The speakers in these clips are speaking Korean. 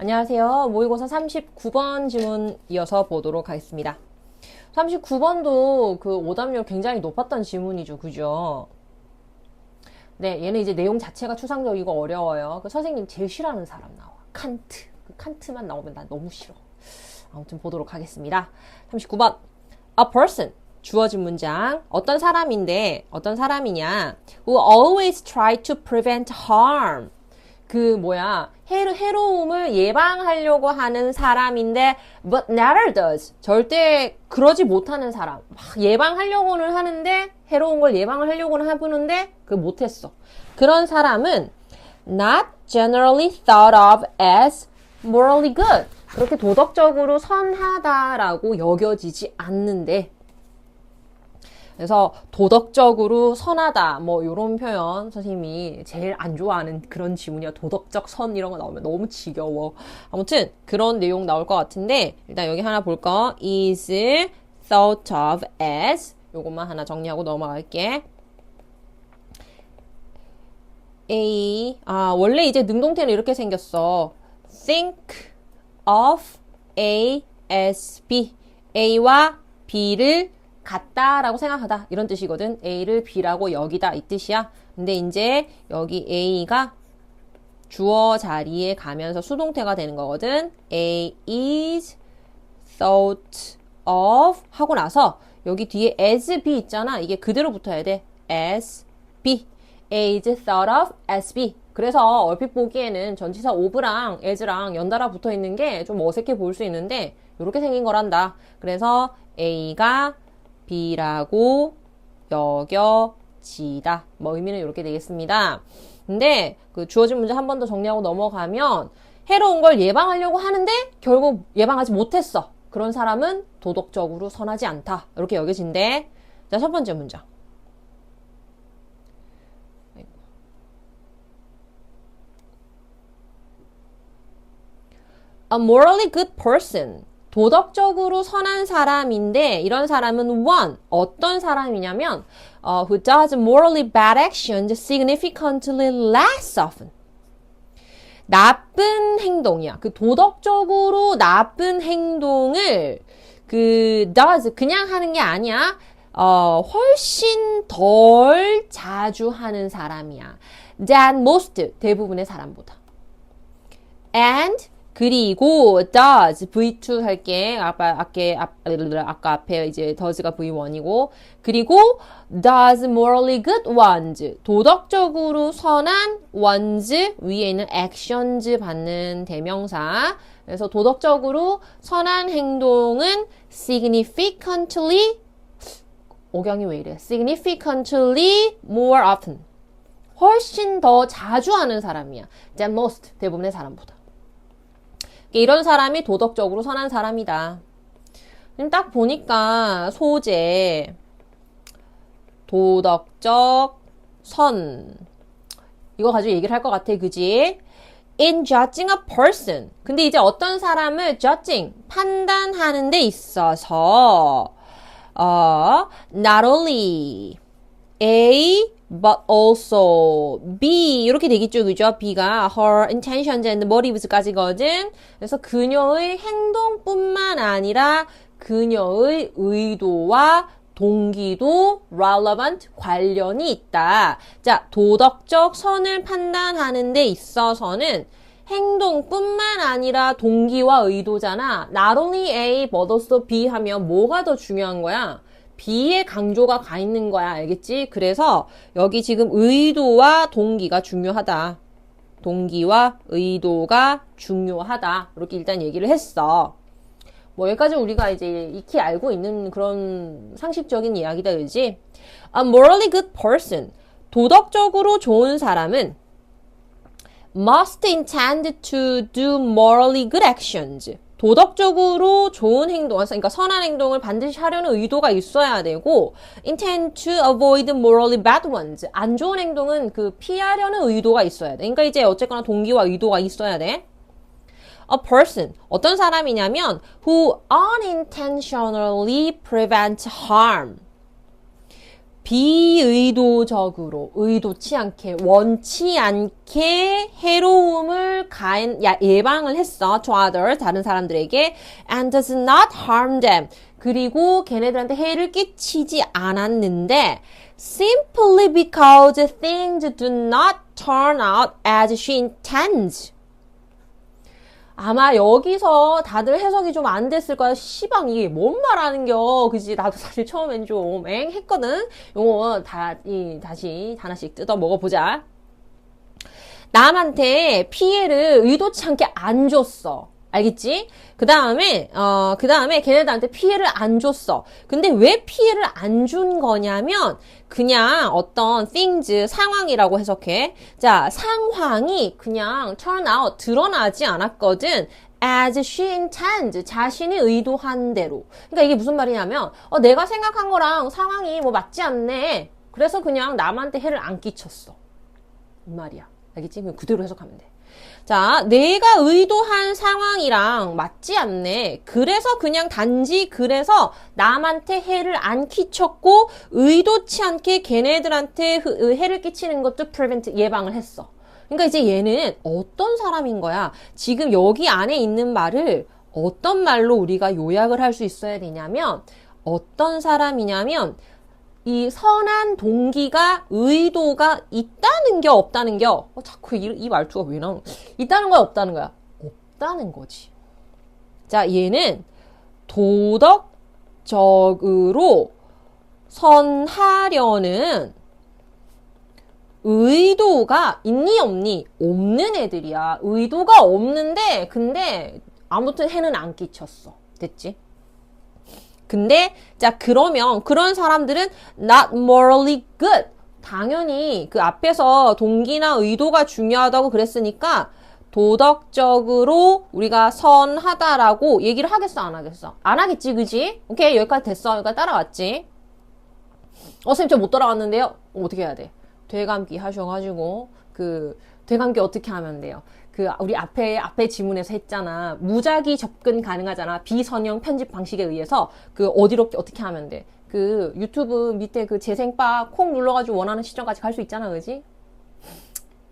안녕하세요. 모의고사 39번 지문 이어서 보도록 하겠습니다. 39번도 그 오답률 굉장히 높았던 지문이죠. 그죠? 네, 얘는 이제 내용 자체가 추상적이고 어려워요. 그 선생님 제일 싫어하는 사람 나와. 칸트. 그 칸트만 나오면 난 너무 싫어. 아무튼 보도록 하겠습니다. 39번. A person. 주어진 문장. 어떤 사람인데, 어떤 사람이냐. Who always try to prevent harm. 해로움을 예방하려고 하는 사람인데, but never does. 절대 그러지 못하는 사람. 예방하려고는 하는데, 해로운 걸 예방을 하려고는 해보는데, 못했어. 그런 사람은 not generally thought of as morally good. 그렇게 도덕적으로 선하다라고 여겨지지 않는데, 그래서 도덕적으로 선하다 요런 표현 선생님이 제일 안 좋아하는 그런 지문이야. 도덕적 선 이런 거 나오면 너무 지겨워. 아무튼 그런 내용 나올 것 같은데 일단 여기 하나 볼 거 is thought of as 요것만 하나 정리하고 넘어갈게. 원래 이제 능동태는 이렇게 생겼어. think of A as B. A와 B를 같다라고 생각하다 이런 뜻이거든. A를 B라고 여기다 이 뜻이야. 근데 이제 여기 A가 주어 자리에 가면서 수동태가 되는 거거든. A is thought of 하고 나서 여기 뒤에 as B 있잖아. 이게 그대로 붙어야 돼. as B. A is thought of as B. 그래서 얼핏 보기에는 전치사 of랑 as랑 연달아 붙어 있는 게 좀 어색해 보일 수 있는데 이렇게 생긴 거란다. 그래서 A가 B라고 여겨지다. 의미는 이렇게 되겠습니다. 근데 그 주어진 문제 한 번 더 정리하고 넘어가면 해로운 걸 예방하려고 하는데 결국 예방하지 못했어. 그런 사람은 도덕적으로 선하지 않다. 이렇게 여겨진대. 자, 첫 번째 문장. A morally good person. 도덕적으로 선한 사람인데 이런 사람은 one. 어떤 사람이냐면 who does morally bad actions significantly less often. 나쁜 행동이야. 도덕적으로 나쁜 행동을 does 그냥 하는 게 아니야. 훨씬 덜 자주 하는 사람이야. than most 대부분의 사람보다. and 그리고 does V2 할게. 아까 앞에 이제 does가 V1이고 그리고 does morally good ones 도덕적으로 선한 ones 위에 있는 actions 받는 대명사. 그래서 도덕적으로 선한 행동은 significantly 억양이 왜 이래? significantly more often 훨씬 더 자주 하는 사람이야. than most 대부분의 사람보다. 이런 사람이 도덕적으로 선한 사람이다. 딱 보니까 소재, 도덕적, 선 이거 가지고 얘기를 할 것 같아. 그지? In judging a person. 근데 이제 어떤 사람을 judging, 판단하는 데 있어서 not only A but also B 이렇게 되겠죠. 그죠? B가 her intentions and motives까지거든. 그래서 그녀의 행동뿐만 아니라 그녀의 의도와 동기도 relevant 관련이 있다. 자, 도덕적 선을 판단하는 데 있어서는 행동뿐만 아니라 동기와 의도잖아. Not only A but also B 하면 뭐가 더 중요한 거야? B의 강조가 가 있는 거야. 알겠지? 그래서 여기 지금 의도와 동기가 중요하다. 동기와 의도가 중요하다. 이렇게 일단 얘기를 했어. 여기까지 우리가 이제 익히 알고 있는 그런 상식적인 이야기다. 그지? A morally good person. 도덕적으로 좋은 사람은 must intend to do morally good actions. 도덕적으로 좋은 행동, 그러니까 선한 행동을 반드시 하려는 의도가 있어야 되고 intend to avoid morally bad ones. 안 좋은 행동은 피하려는 의도가 있어야 돼. 그러니까 이제 어쨌거나 동기와 의도가 있어야 돼. A person, 어떤 사람이냐면 who unintentionally prevents harm. 비의도적으로, 의도치 않게, 원치 않게 해로움을 예방을 했어. to others, 다른 사람들에게. and does not harm them. 그리고 걔네들한테 해를 끼치지 않았는데 simply because things do not turn out as she intends. 아마 여기서 다들 해석이 좀 안 됐을 거야. 시방 이게 뭔 말하는겨. 그지? 나도 사실 처음엔 좀 했거든. 요거 다시 하나씩 뜯어 먹어보자. 남한테 피해를 의도치 않게 안 줬어. 알겠지? 그 다음에 걔네들한테 피해를 안 줬어. 근데 왜 피해를 안 준 거냐면, 그냥 어떤 things, 상황이라고 해석해. 자, 상황이 그냥 turn out, 드러나지 않았거든. as she intends, 자신이 의도한 대로. 그러니까 이게 무슨 말이냐면, 내가 생각한 거랑 상황이 뭐 맞지 않네. 그래서 그냥 남한테 해를 안 끼쳤어. 이 말이야. 알겠지? 그냥 그대로 해석하면 돼. 자, 내가 의도한 상황이랑 맞지 않네. 그래서 그냥 단지 그래서 남한테 해를 안 끼쳤고 의도치 않게 걔네들한테 해를 끼치는 것도 prevent, 예방을 했어. 그러니까 이제 얘는 어떤 사람인 거야? 지금 여기 안에 있는 말을 어떤 말로 우리가 요약을 할 수 있어야 되냐면, 어떤 사람이냐면 이 선한 동기가, 의도가 있다는 겨, 없다는 겨? 자꾸 이 말투가 왜 나오는 거야? 있다는 거야, 없다는 거야? 없다는 거지. 자, 얘는 도덕적으로 선하려는 의도가 있니, 없니? 없는 애들이야. 의도가 없는데, 근데 아무튼 해는 안 끼쳤어. 됐지? 근데 자, 그러면 그런 사람들은 not morally good. 당연히 그 앞에서 동기나 의도가 중요하다고 그랬으니까 도덕적으로 우리가 선하다라고 얘기를 하겠어, 안 하겠어? 안 하겠지, 그지? 오케이, 여기까지 됐어. 여기까지 따라왔지? 선생님 저 못 따라왔는데요? 어떻게 해야 돼? 되감기 하셔가지고 되감기 어떻게 하면 돼요? 우리 앞에 지문에서 했잖아. 무작위 접근 가능하잖아. 비선형 편집 방식에 의해서 어디로 어떻게 하면 돼? 유튜브 밑에 재생바 콩 눌러가지고 원하는 시점까지 갈 수 있잖아, 그지?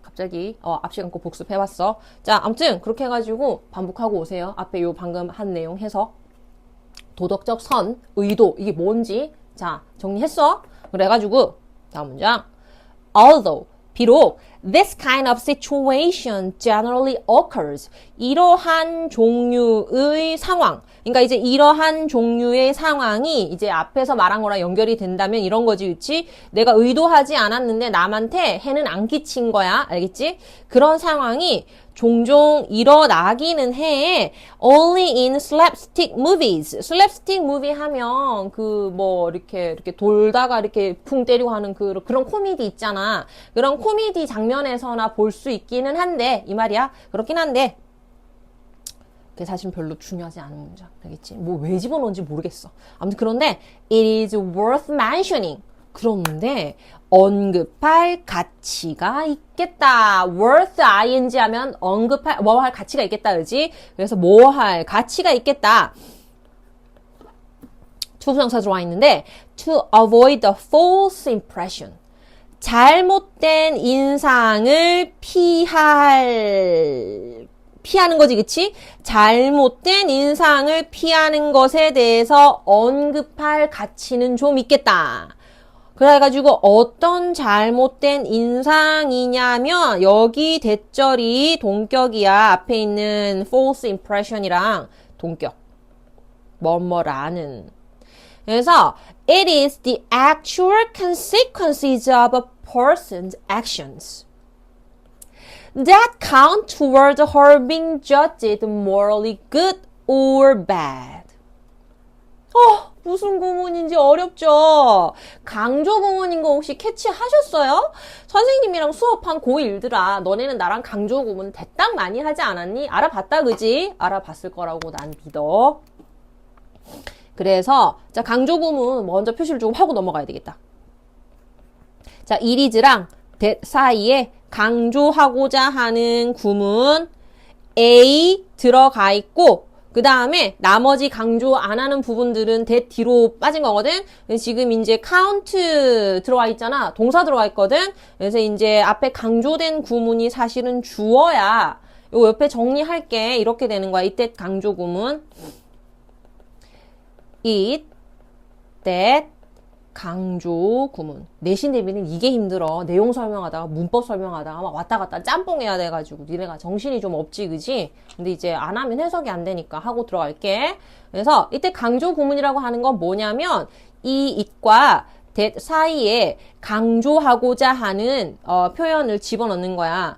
갑자기 앞 시간 거 복습해봤어. 자, 아무튼 그렇게 해가지고 반복하고 오세요. 앞에 요 방금 한 내용 해서 도덕적 선, 의도 이게 뭔지 자 정리했어. 그래가지고 다음 문장. Although 비록 this kind of situation generally occurs. 이러한 종류의 상황. 그러니까 이제 이러한 종류의 상황이 이제 앞에서 말한 거랑 연결이 된다면 이런 거지, 그치? 내가 의도하지 않았는데 남한테 해는 안 끼친 거야. 알겠지? 그런 상황이 종종 일어나기는 해. Only in slapstick movies. slapstick movie 하면 이렇게 돌다가 이렇게 풍 때리고 하는 그런 코미디 있잖아. 그런 코미디 장면에서나 볼 수 있기는 한데, 이 말이야. 그렇긴 한데, 그게 사실 별로 중요하지 않은 문장. 알겠지? 왜 집어넣은지 모르겠어. 아무튼 그런데, it is worth mentioning. 그런데 언급할 가치가 있겠다. worth ing 하면 뭐 할 가치가 있겠다, 그지? 그래서 뭐 할 가치가 있겠다. 투부정사 들어와 있는데 to avoid the false impression. 잘못된 인상을 피하는 거지, 그치? 잘못된 인상을 피하는 것에 대해서 언급할 가치는 좀 있겠다. 그래가지고 어떤 잘못된 인상이냐면 여기 대절이 동격이야. 앞에 있는 false impression이랑 동격. 뭐뭐라는. 그래서 it is the actual consequences of a person's actions that count toward her being judged morally good or bad. 무슨 구문인지 어렵죠? 강조 구문인 거 혹시 캐치하셨어요? 선생님이랑 수업한 고1들아, 너네는 나랑 강조 구문 대딱 많이 하지 않았니? 알아봤다, 그지? 알아봤을 거라고 난 믿어. 그래서 자, 강조 구문 먼저 표시를 조금 하고 넘어가야 되겠다. 자, 이리즈랑 that 사이에 강조하고자 하는 구문 A 들어가 있고 그 다음에 나머지 강조 안 하는 부분들은 that 뒤로 빠진 거거든. 지금 이제 count 들어와 있잖아. 동사 들어와 있거든. 그래서 이제 앞에 강조된 구문이 사실은 주어야. 요 옆에 정리할게. 이렇게 되는 거야. 이때 강조 구문. it, that, 강조 구문. 내신 대비는 이게 힘들어. 내용 설명하다가 문법 설명하다가 막 왔다 갔다 짬뽕해야 돼가지고 니네가 정신이 좀 없지, 그지? 근데 이제 안 하면 해석이 안 되니까 하고 들어갈게. 그래서 이때 강조 구문이라고 하는 건 뭐냐면 이 it과 that 사이에 강조하고자 하는 표현을 집어넣는 거야.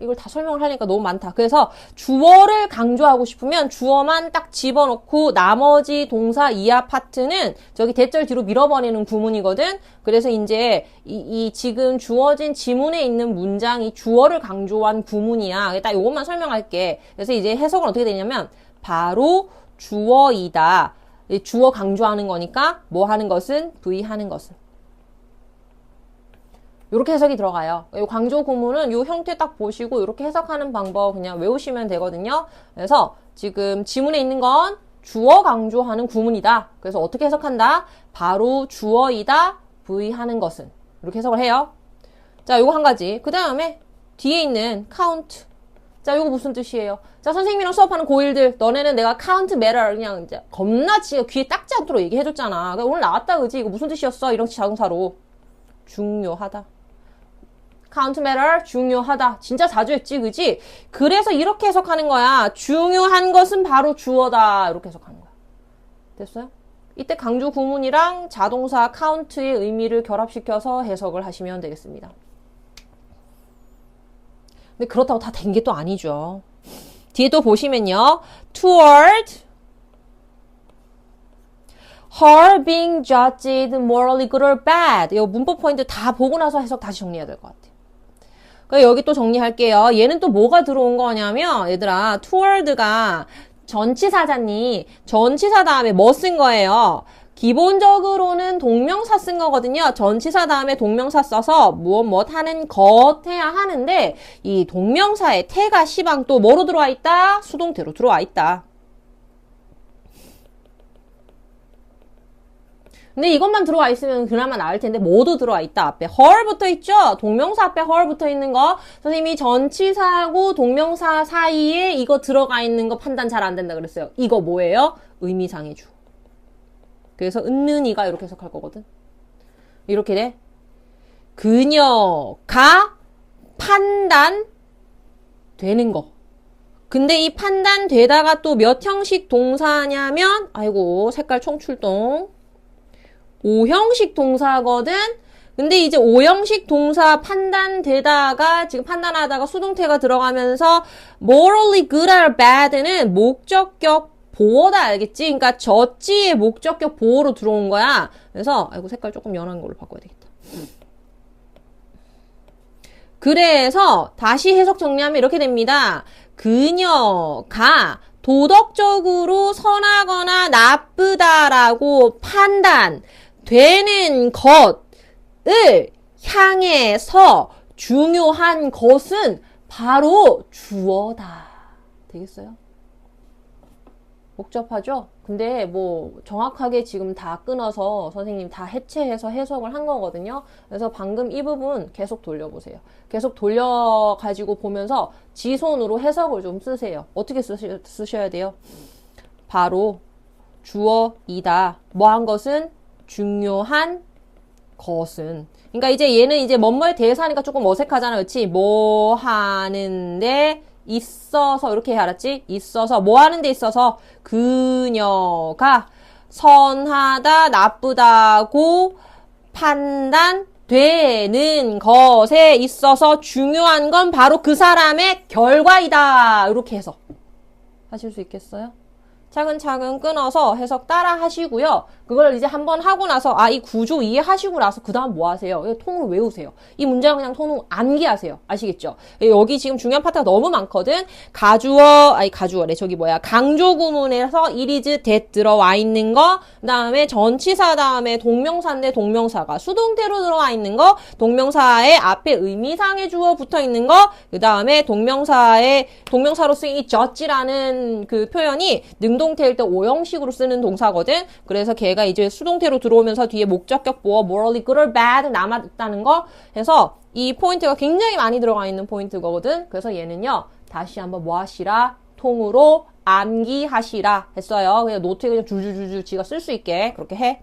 이걸 다 설명을 하니까 너무 많다. 그래서 주어를 강조하고 싶으면 주어만 딱 집어넣고 나머지 동사 이하 파트는 저기 대절 뒤로 밀어버리는 구문이거든. 그래서 이제 이 지금 주어진 지문에 있는 문장이 주어를 강조한 구문이야. 딱 이것만 설명할게. 그래서 이제 해석은 어떻게 되냐면 바로 주어이다. 주어 강조하는 거니까 뭐 하는 것은 V 하는 것은. 이렇게 해석이 들어가요. 이 강조 구문은 이 형태 딱 보시고 이렇게 해석하는 방법 그냥 외우시면 되거든요. 그래서 지금 지문에 있는 건 주어 강조하는 구문이다. 그래서 어떻게 해석한다? 바로 주어이다. V 하는 것은. 이렇게 해석을 해요. 자, 요거 한 가지. 그 다음에 뒤에 있는 count. 자, 요거 무슨 뜻이에요? 자, 선생님이랑 수업하는 고1들, 너네는 내가 count matter 그냥 이제 겁나 지가 귀에 닦지 않도록 얘기해줬잖아. 그러니까 오늘 나왔다, 그지? 이거 무슨 뜻이었어? 이런 자동사로. 중요하다. count matter 중요하다. 진짜 자주 했지, 그지? 그래서 이렇게 해석하는 거야. 중요한 것은 바로 주어다. 이렇게 해석하는 거야. 됐어요? 이때 강조 구문이랑 자동사 count의 의미를 결합시켜서 해석을 하시면 되겠습니다. 근데 그렇다고 다 된 게 또 아니죠. 뒤에 또 보시면요. toward her being judged morally good or bad. 이 문법 포인트 다 보고 나서 해석 다시 정리해야 될 것 같아요. 그러니까 여기 또 정리할게요. 얘는 또 뭐가 들어온 거냐면 얘들아 toward가 전치사잖니. 전치사 다음에 뭐 쓴 거예요? 기본적으로는 동명사 쓴 거거든요. 전치사 다음에 동명사 써서 무엇 하는 것 해야 하는데 이 동명사에 태가 시방 또 뭐로 들어와 있다? 수동태로 들어와 있다. 근데 이것만 들어와 있으면 그나마 나을 텐데 모두 들어와 있다. 앞에 her 붙어 있죠? 동명사 앞에 her 붙어 있는 거 선생님이 전치사하고 동명사 사이에 이거 들어가 있는 거 판단 잘 안 된다 그랬어요. 이거 뭐예요? 의미상의 주. 그래서 은는이가 이렇게 해석할 거거든. 이렇게 돼. 그녀가 판단되는 거. 근데 이 판단되다가 또 몇 형식 동사냐면 아이고 색깔 총출동 5형식 동사거든. 근데 이제 5형식 동사 판단되다가 지금 판단하다가 수동태가 들어가면서 morally good or bad는 목적격 보어다 알겠지? 그러니까 저지의 목적격 보어로 들어온 거야. 그래서 아이고 색깔 조금 연한 걸로 바꿔야 되겠다. 그래서 다시 해석 정리하면 이렇게 됩니다. 그녀가 도덕적으로 선하거나 나쁘다라고 판단되는 것을 향해서 중요한 것은 바로 주어다. 되겠어요? 복잡하죠? 근데 뭐 정확하게 지금 다 끊어서 선생님 다 해체해서 해석을 한 거거든요. 그래서 방금 이 부분 계속 돌려보세요. 계속 돌려가지고 보면서 지손으로 해석을 좀 쓰세요. 어떻게 쓰셔야 돼요? 바로 주어이다. 뭐 한 것은? 중요한 것은. 그러니까 이제 얘는 이제 뭐뭐에 대해서 하니까 조금 어색하잖아. 그렇지? 뭐 하는데 있어서 이렇게 해 알았지? 있어서 뭐 하는 데 있어서 그녀가 선하다 나쁘다고 판단되는 것에 있어서 중요한 건 바로 그 사람의 결과이다. 이렇게 해서 하실 수 있겠어요? 차근차근 끊어서 해석 따라 하시고요. 그걸 이제 한번 하고 나서 이 구조 이해하시고 나서 그 다음 뭐 하세요? 통으로 외우세요. 이 문장 그냥 통으로 암기하세요. 아시겠죠? 여기 지금 중요한 파트가 너무 많거든. 가주어래. 저기 뭐야. 강조 구문에서 it is that 들어와 있는 거, 그 다음에 전치사 다음에 동명사인데 동명사가 수동태로 들어와 있는 거, 동명사의 앞에 의미상의 주어 붙어 있는 거, 그 다음에 동명사로 쓰인 이 judge라는 그 표현이 능동태일 때 오형식으로 쓰는 동사거든. 그래서 걔가 이제 수동태로 들어오면서 뒤에 목적격 보어 morally good or bad 남았다는 거 해서 이 포인트가 굉장히 많이 들어가 있는 포인트거든. 그래서 얘는요, 다시 한번 뭐 하시라? 통으로 암기하시라 했어요. 그냥 노트에 그냥 줄줄줄줄 지가 쓸 수 있게 그렇게 해.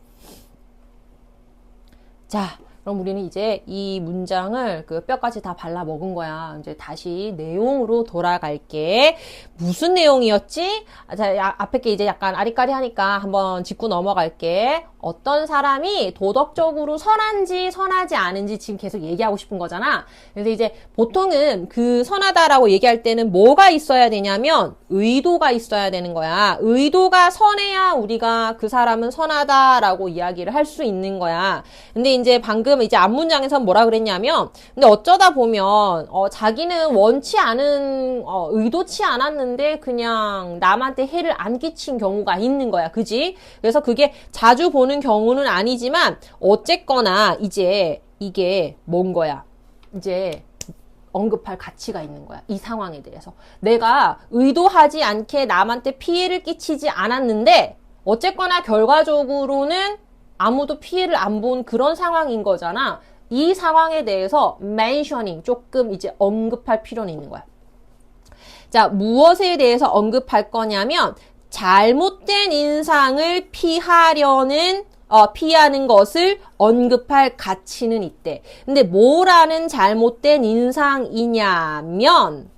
자, 그럼 우리는 이제 이 문장을 그 뼈까지 다 발라 먹은 거야. 이제 다시 내용으로 돌아갈게. 무슨 내용이었지? 자, 앞에 게 이제 약간 아리까리하니까 한번 짚고 넘어갈게. 어떤 사람이 도덕적으로 선한지 선하지 않은지 지금 계속 얘기하고 싶은 거잖아. 근데 이제 보통은 그 선하다라고 얘기할 때는 뭐가 있어야 되냐면 의도가 있어야 되는 거야. 의도가 선해야 우리가 그 사람은 선하다라고 이야기를 할 수 있는 거야. 근데 이제 방금 이제 앞문장에서 뭐라 그랬냐면, 근데 어쩌다 보면 자기는 원치 않은 의도치 않았는데 그냥 남한테 해를 안 끼친 경우가 있는 거야. 그지? 그래서 그게 자주 보는 경우는 아니지만 어쨌거나 이제 이게 뭔 거야? 이제 언급할 가치가 있는 거야. 이 상황에 대해서. 내가 의도하지 않게 남한테 피해를 끼치지 않았는데 어쨌거나 결과적으로는 아무도 피해를 안 본 그런 상황인 거잖아. 이 상황에 대해서 mentioning, 조금 이제 언급할 필요는 있는 거야. 자, 무엇에 대해서 언급할 거냐면 잘못된 인상을 피하는 것을 언급할 가치는 있대. 근데 뭐라는 잘못된 인상이냐면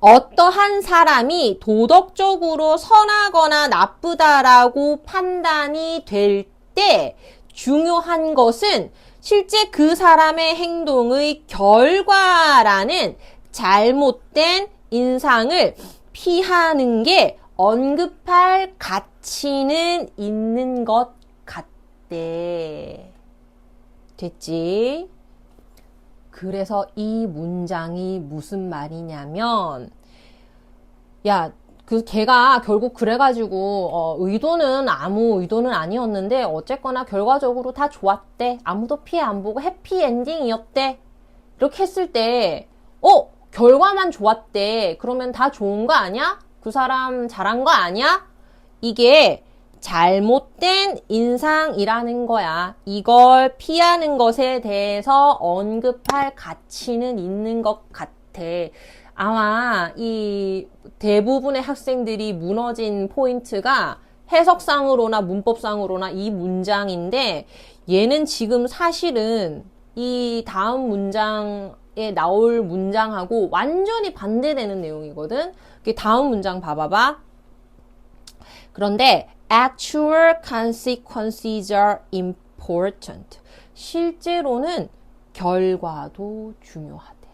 어떠한 사람이 도덕적으로 선하거나 나쁘다라고 판단이 될 때 중요한 것은 실제 그 사람의 행동의 결과라는 잘못된 인상을 피하는 게 언급할 가치는 있는 것 같대. 됐지? 그래서 이 문장이 무슨 말이냐면, 야, 걔가 결국 그래가지고, 아무 의도는 아니었는데, 어쨌거나 결과적으로 다 좋았대. 아무도 피해 안 보고 해피엔딩이었대. 이렇게 했을 때, 결과만 좋았대. 그러면 다 좋은 거 아니야? 그 사람 잘한 거 아니야? 이게 잘못된 인상이라는 거야. 이걸 피하는 것에 대해서 언급할 가치는 있는 것 같아. 아마 이 대부분의 학생들이 무너진 포인트가 해석상으로나 문법상으로나 이 문장인데, 얘는 지금 사실은 이 다음 문장에 나올 문장하고 완전히 반대되는 내용이거든. 다음 문장 봐봐봐. 그런데 actual consequences are important. 실제로는 결과도 중요하대.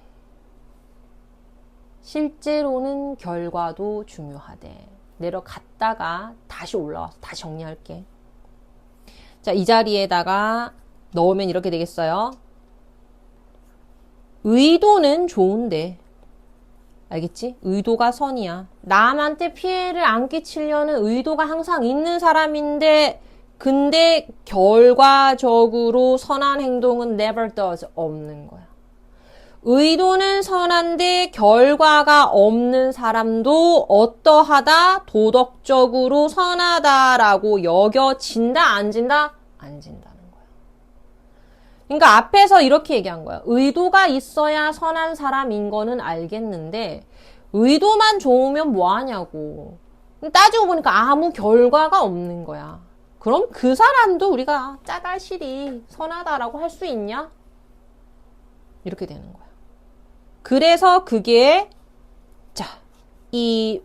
실제로는 결과도 중요하대. 내려갔다가 다시 올라와서 다시 정리할게. 자, 이 자리에다가 넣으면 이렇게 되겠어요. 의도는 좋은데, 알겠지? 의도가 선이야. 남한테 피해를 안 끼치려는 의도가 항상 있는 사람인데, 근데 결과적으로 선한 행동은 never does, 없는 거야. 의도는 선한데 결과가 없는 사람도 어떠하다? 도덕적으로 선하다라고 여겨진다? 안 진다? 안 진다는 거야. 그러니까 앞에서 이렇게 얘기한 거야. 의도가 있어야 선한 사람인 거는 알겠는데 의도만 좋으면 뭐 하냐고. 따지고 보니까 아무 결과가 없는 거야. 그럼 그 사람도 우리가 짜잘시리 선하다라고 할 수 있냐? 이렇게 되는 거야. 그래서 그게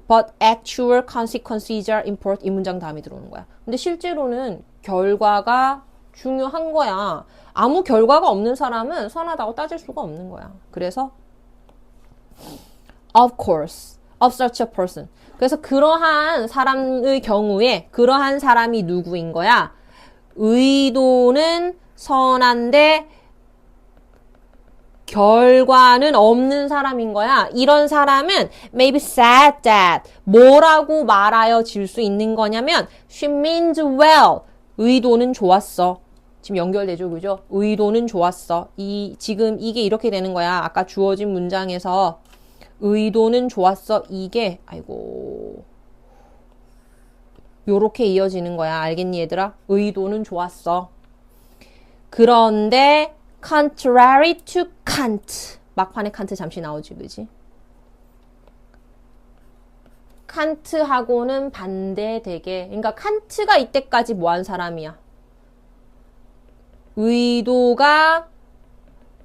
but actual consequences are important 이 문장 다음에 들어오는 거야. 근데 실제로는 결과가 중요한 거야. 아무 결과가 없는 사람은 선하다고 따질 수가 없는 거야. 그래서 of of such a person. 그래서 그러한 사람의 경우에 그러한 사람이 누구인 거야? 의도는 선한데 결과는 없는 사람인 거야. 이런 사람은 maybe said that 뭐라고 말하여 질 수 있는 거냐면 she means well. 의도는 좋았어. 지금 연결되죠, 그죠? 의도는 좋았어. 지금 이게 이렇게 되는 거야. 아까 주어진 문장에서 의도는 좋았어. 이게 아이고 요렇게 이어지는 거야. 알겠니, 얘들아? 의도는 좋았어. 그런데 contrary to Kant. 막판에 칸트 잠시 나오지, 그지? 칸트하고는 반대되게. 그러니까 칸트가 이때까지 뭐 한 사람이야? 의도가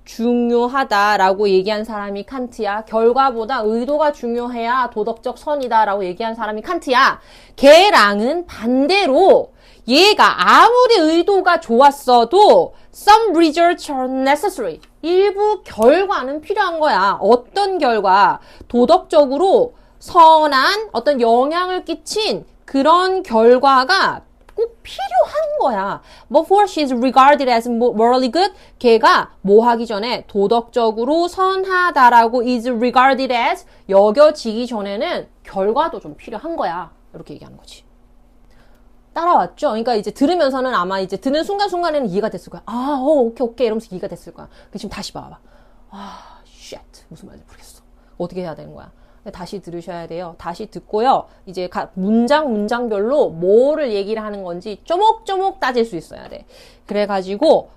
중요하다라고 얘기한 사람이 칸트야. 결과보다 의도가 중요해야 도덕적 선이다라고 얘기한 사람이 칸트야. 걔랑은 반대로 얘가 아무리 의도가 좋았어도 some results are necessary. 일부 결과는 필요한 거야. 어떤 결과? 도덕적으로 선한 어떤 영향을 끼친 그런 결과가 꼭 필요한 거야. Before she is regarded as morally good, 걔가 뭐 하기 전에 도덕적으로 선하다라고 is regarded as 여겨지기 전에는 결과도 좀 필요한 거야. 이렇게 얘기하는 거지. 따라왔죠? 그러니까 이제 들으면서는 아마 이제 듣는 순간순간에는 이해가 됐을 거야. 오케이 이러면서 이해가 됐을 거야. 지금 다시 봐봐. shit. 무슨 말인지 모르겠어. 어떻게 해야 되는 거야? 다시 들으셔야 돼요. 다시 듣고요. 이제 문장별로 뭐를 얘기를 하는 건지 쪼목쪼목 따질 수 있어야 돼. 그래가지고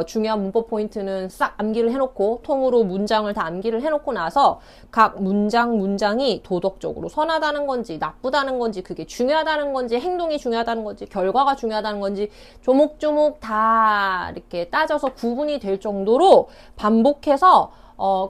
중요한 문법 포인트는 싹 암기를 해놓고 통으로 문장을 다 암기를 해놓고 나서 각 문장이 도덕적으로 선하다는 건지 나쁘다는 건지 그게 중요하다는 건지 행동이 중요하다는 건지 결과가 중요하다는 건지 조목조목 다 이렇게 따져서 구분이 될 정도로 반복해서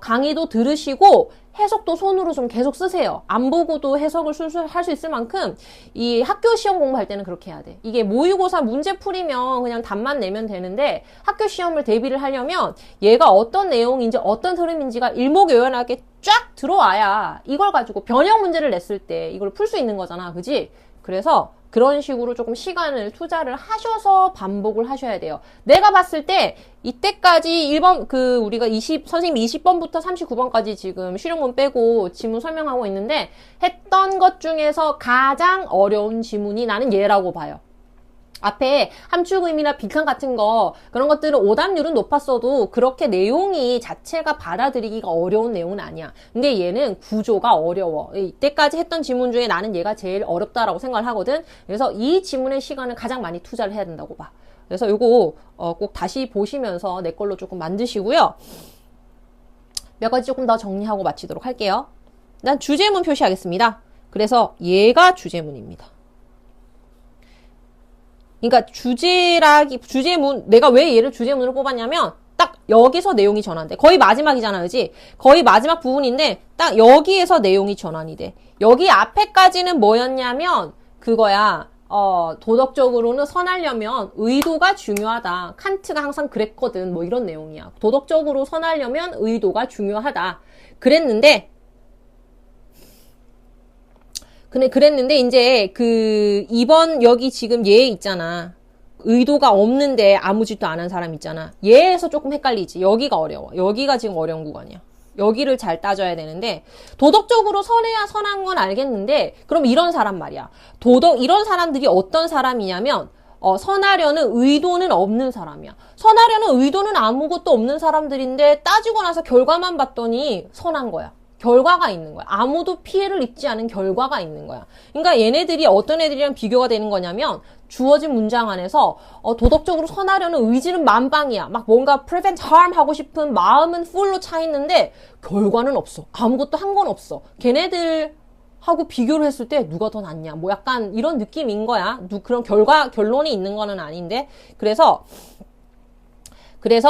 강의도 들으시고 해석도 손으로 좀 계속 쓰세요. 안 보고도 해석을 할 수 있을 만큼 이 학교 시험 공부할 때는 그렇게 해야 돼. 이게 모의고사 문제 풀이면 그냥 답만 내면 되는데 학교 시험을 대비를 하려면 얘가 어떤 내용인지 어떤 흐름인지가 일목요연하게 쫙 들어와야 이걸 가지고 변형 문제를 냈을 때 이걸 풀 수 있는 거잖아. 그지? 그래서 그런 식으로 조금 시간을 투자를 하셔서 반복을 하셔야 돼요. 내가 봤을 때 이때까지 1번 우리가 선생님이 20번부터 39번까지 지금 실용문 빼고 지문 설명하고 있는데 했던 것 중에서 가장 어려운 지문이 나는 얘라고 봐요. 앞에 함축의미나 빈칸 같은 거 그런 것들은 오답률은 높았어도 그렇게 내용이 자체가 받아들이기가 어려운 내용은 아니야. 근데 얘는 구조가 어려워. 이때까지 했던 지문 중에 나는 얘가 제일 어렵다라고 생각을 하거든. 그래서 이 지문의 시간을 가장 많이 투자를 해야 된다고 봐. 그래서 요거 꼭 다시 보시면서 내 걸로 조금 만드시고요. 몇 가지 조금 더 정리하고 마치도록 할게요. 일단 주제문 표시하겠습니다. 그래서 얘가 주제문입니다. 그러니까 주제문, 내가 왜 얘를 주제문으로 뽑았냐면 딱 여기서 내용이 전환돼. 거의 마지막이잖아, 그지? 거의 마지막 부분인데 딱 여기에서 내용이 전환이 돼. 여기 앞에까지는 뭐였냐면 그거야. 도덕적으로는 선하려면 의도가 중요하다. 칸트가 항상 그랬거든. 뭐 이런 내용이야. 도덕적으로 선하려면 의도가 중요하다. 그랬는데 이제 이번 여기 지금 얘 있잖아. 의도가 없는데 아무 짓도 안 한 사람 있잖아. 얘에서 조금 헷갈리지. 여기가 어려워. 여기가 지금 어려운 구간이야. 여기를 잘 따져야 되는데 도덕적으로 선해야 선한 건 알겠는데 그럼 이런 사람 말이야. 이런 사람들이 어떤 사람이냐면 선하려는 의도는 없는 사람이야. 선하려는 의도는 아무것도 없는 사람들인데 따지고 나서 결과만 봤더니 선한 거야. 결과가 있는 거야. 아무도 피해를 입지 않은 결과가 있는 거야. 그러니까 얘네들이 어떤 애들이랑 비교가 되는 거냐면 주어진 문장 안에서 도덕적으로 선하려는 의지는 만방이야. 막 뭔가 prevent harm 하고 싶은 마음은 full로 차 있는데 결과는 없어. 아무것도 한 건 없어. 걔네들하고 비교를 했을 때 누가 더 낫냐. 뭐 약간 이런 느낌인 거야. 그런 결론이 있는 거는 아닌데. 그래서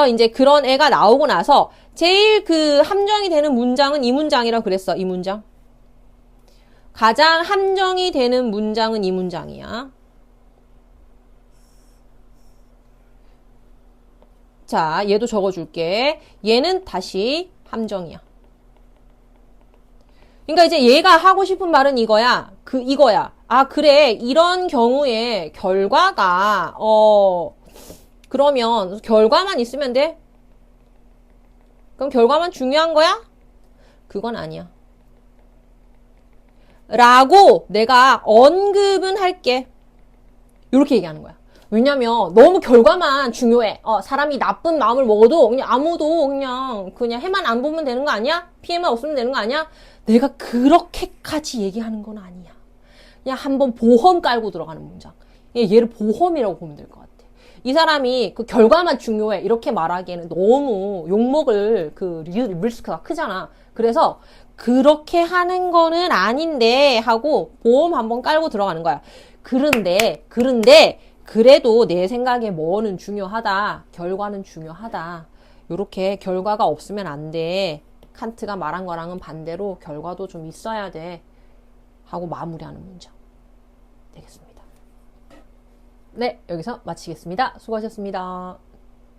이제 그런 애가 나오고 나서 제일 함정이 되는 문장은 이 문장이라고 그랬어. 이 문장. 가장 함정이 되는 문장은 이 문장이야. 자, 얘도 적어줄게. 얘는 다시 함정이야. 그러니까 이제 얘가 하고 싶은 말은 이거야. 이거야. 아, 그래. 이런 경우에 결과가, 그러면 결과만 있으면 돼? 그럼 결과만 중요한 거야? 그건 아니야. 라고 내가 언급은 할게. 이렇게 얘기하는 거야. 왜냐면 너무 결과만 중요해. 사람이 나쁜 마음을 먹어도 그냥 아무도 그냥 해만 안 보면 되는 거 아니야? 피해만 없으면 되는 거 아니야? 내가 그렇게까지 얘기하는 건 아니야. 그냥 한번 보험 깔고 들어가는 문장. 얘를 보험이라고 보면 될 것 같아. 이 사람이 그 결과만 중요해. 이렇게 말하기에는 너무 욕먹을 그 리스크가 크잖아. 그래서 그렇게 하는 거는 아닌데 하고 보험 한번 깔고 들어가는 거야. 그런데 그래도 내 생각에 뭐는 중요하다. 결과는 중요하다. 요렇게 결과가 없으면 안 돼. 칸트가 말한 거랑은 반대로 결과도 좀 있어야 돼. 하고 마무리하는 문장 되겠습니다. 네, 여기서 마치겠습니다. 수고하셨습니다.